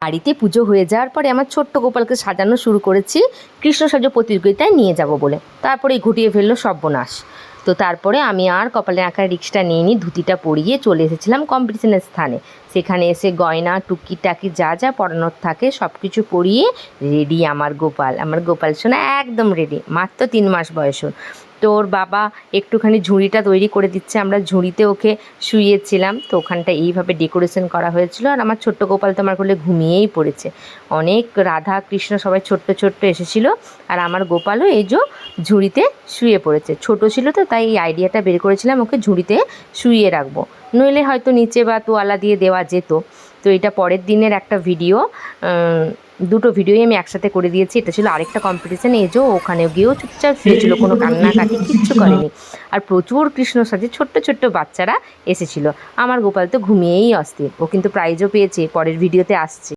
বাড়িতে পুজো হয়ে যাওয়ার পরে আমার ছোট্ট গোপালকে সাজানো শুরু করেছি কৃষ্ণ সাজো প্রতিযোগিতায় নিয়ে যাব বলে। তারপরে ঘটিয়ে ফেললো সর্বনাশ। তো তারপরে আমি আর কপালে আঁকার রিস্কটা নিয়ে নিই, ধুতিটা পরিয়ে চলে এসেছিলাম কম্পিটিশনের স্থানে। সেখানে এসে গয়না টুকি টাকি যা যা পরানোর থাকে সব কিছু পরিয়ে রেডি আমার গোপাল সোনা একদম রেডি। মাত্র 3 মাস বয়স ওর। তো ওর বাবা একটুখানি ঝুড়িটা তৈরি করে দিচ্ছে, আমরা ঝুড়িতে ওকে শুইয়েছিলাম। তো ওখানটা এইভাবে ডেকোরেশন করা হয়েছিল। আর আমার ছোট্ট গোপাল তো আমার কোলে ঘুমিয়েই পড়েছে। অনেক রাধা কৃষ্ণ সবাই ছোট্ট ছোট্ট এসেছিলো। আর আমার গোপালও এই যে ঝুড়িতে শুয়ে পড়েছে। ছোট ছিল তো তাই এই আইডিয়াটা বের করেছিলাম ওকে ঝুড়িতে শুইয়ে রাখবো, নইলে হয়তো নিচে বা তোয়ালা দিয়ে দেওয়া যেত। তো এটা পরের দিনের একটা ভিডিও, দুটো ভিডিওই আমি একসাথে করে দিয়েছি। এটা ছিল আরেকটা কম্পিটিশান। এই যে ওখানে গিয়েও চুপচাপ শুয়েছিল, কোনো কান্নাকাটি কিচ্ছু করেনি। আর প্রচুর কৃষ্ণ সাজে ছোট্ট ছোট্ট বাচ্চারা এসেছিলো। আমার গোপাল তো ঘুমিয়েই অস্থির। ও কিন্তু প্রাইজও পেয়েছে, পরের ভিডিওতে আসছে।